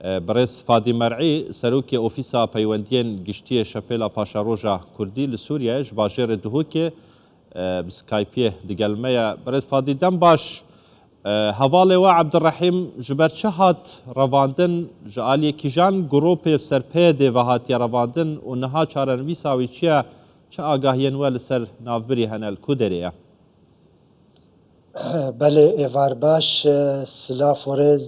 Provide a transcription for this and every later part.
بەڕێز فادی مەرعی سەرۆکی ئۆفیسا پەیوەندیên گشتیە شەپێلا پاشەڕۆژا کوردی لە سووریە ji bajêrê Duhokê bi Skypeyê digel me ye. Birêz Fadî dem baş hevalê we Ebdirrehîm ji ber çi hat revandin ji aliyê kîjan giropê serpêyê ve hatiye revandin û niha çarenivîsa wî çi ye, çi agahiyên we li ser navbirî hene li ku derê ye? Belê êvar baş silav rêz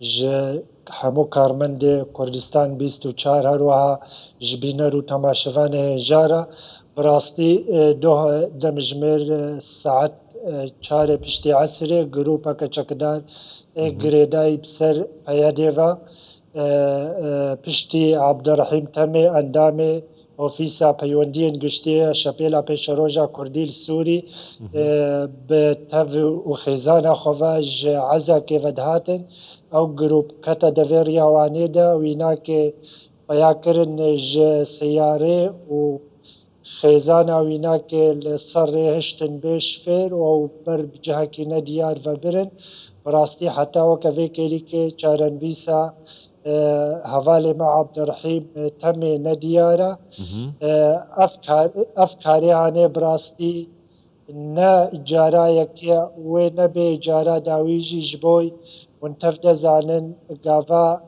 ji hemû karmendê Kurdistan 24 herwiha ji bîner û temaşevanê hêjara bi rastî demjimêr saet 4 piştî esirê gropeke çekidar girêdayî bi ser peyedê ve piştî Ebdirrehîm Temê endamê Ofîsa Peywendiyên Giştî Şepêla Pêşeroja Kurdî li Sûrî bi tev û xêzana xwe ve ji ezekê vedihatin ew grûp kete devêriya wanê de wînakê xweyakirin ji seyarê û xêzana wînakê li ser rê hiştin bêş fêr û ew ber bi cihekî nediyar vebirin. Bi rastî heta weke vê kêrîkê çarenivîsa hevalê me Ebdirrehîm Temê nediyar e. Ev karê hane bi rastî ne cara yekê wê nebe cara dawî jî ji bo hûn tev de zanin gava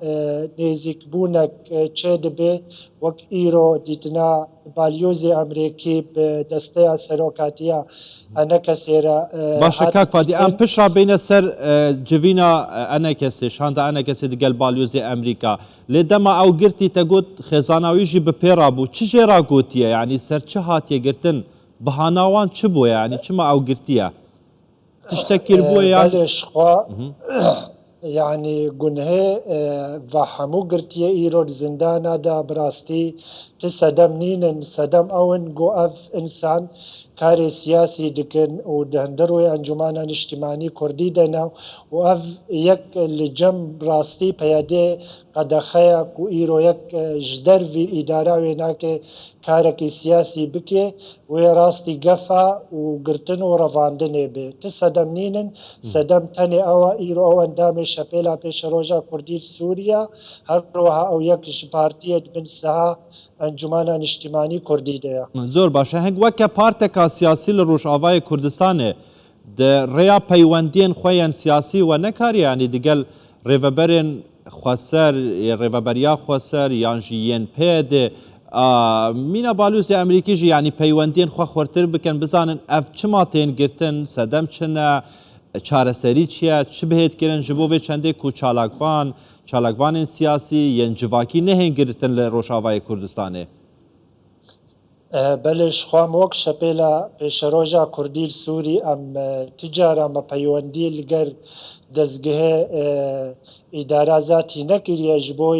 nêzîkbûnek çê dibe wek îro dîtina balyozê Emerîkî bi desteya serokatiya enekesê re Baş kak Fadî em pişra bêne ser civîna enekesê şanda enekesê digel balyozê Emerîka lê dema ew girtî te got xêzana wî jî bi pê rabû çi jê ra gotiye yanî ser çi hatiye girtin bihana wan çi bûye yanî çima ew girtiye tiştekî bûye yan yani gunhê ve hemû girtiye îro di zindana da bi rastî ti sedem nînin sedem ewin got ev insan karê siyasî dikin û di hindir wê encûmanan niştimanî Kurdî de ne û ev yek li cem bi rastî peyedê qedexeya ku îro yek ji dervî îdara wê nake karekî siyasî bike wê rastî gefa û girtin û revandinê bê. Ti sedem nînin sedem tenê ew e îro ew endamê Şepêla Pêşeroja Kurdî Sûriya her wiha ew yek ji partiyê dibin siha encûmana niştimanî Kurdî de ye. Zor baş heng weke parteka siyasî li Rojavayê Kurdistanê di rêya peywendiyên xwe yên siyasî we nekariye yanî digel rêveberên xweser rêveberiya xweser yan jî yên pêdê mîna balyozê Emerîkî jî yanî peywendiyên xwe xwertir bikin bizanin ev çima tên girtin sedem çi ne çareserî çi ye çi bihêtkirin ji bo vê çendê ku çalakvanên siyasî yên civakî nehên girtin li Rojavayê Kurdistanê. Belê ji xwe wek Şepêla Pêşeroja Kurdî Sûrî em ti cara me peywendî li ger dezgehê îdara zatî nekiriye ji bo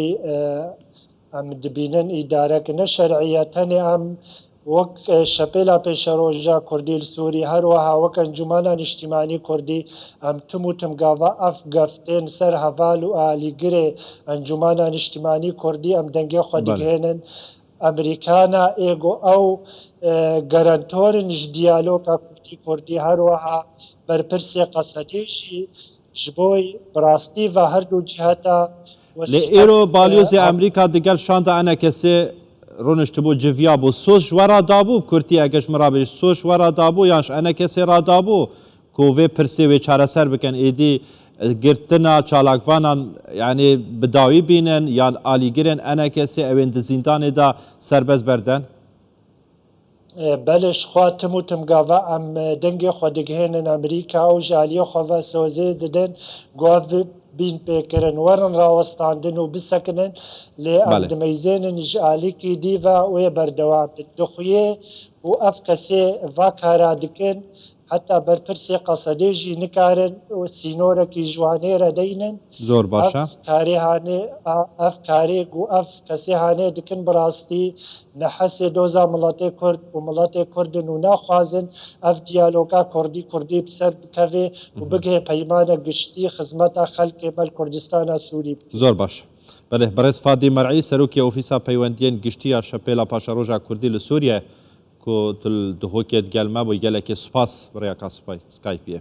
em dibînin îdarek ne şerî ye tenê em wek Şepêla Pêşeroja Kurdî Sûrî her wiha wek encûmana niştimanî Kurdî em tim û tim gava ev geftên ser heval û alîgirê encûmana niştimanî Kurdî em dengê xwe digihênin Emerîkana êgo ew garantorin ji diyaloga Kurdî her wiha berpirsê Qesedê jî ji bo bi rastî ve her du ciheta lê îro balyozê Emerîka digel şanda enekesê rûniştibû civiya bû soz ji we ra dabû Kurtî egeş min rabêje soz ji we ra dabû yan ji enekesê ra dabû ku vê pirsê wê çareser bikin êdî girtina çalakvanan yanî bi dawî bînin yan alîgirên enekesê ew ên di zindanê da serbez berden? Belê ji xwe tim û tim gava em dengê xwe digihênin Emerîka ew ji aliyê xwe ve sozê didin got bîn pêkirin werin rawestandin û bisekinin lê em dimeyzênin ji alîkî dî ve wê berdewam bin. Dixuye û ev kesê vakara dikin heta berpirsê Qesedê jî nikarin û sînorekî ji wanê re deynin. Zor baş e. Ev karê û ev kesê hane dikin bi rastî nehesê doza miletê Kurd û miletê Kurdin û naxwazin ev diyaloga Kurdî bi ser bikeve û bigihe peymanek giştî xizmeta xelkê mel Kurdistana Sûrî bike. Zor baş. Belê Birêz Fadî Mer'î serokê Ofîsa Peywendiyên Giştî ya Şepêla Paşeroja Kurdî li Sûriye ku tu li Duhokê digel me bû gelekê spas bi rêya Skypeyê.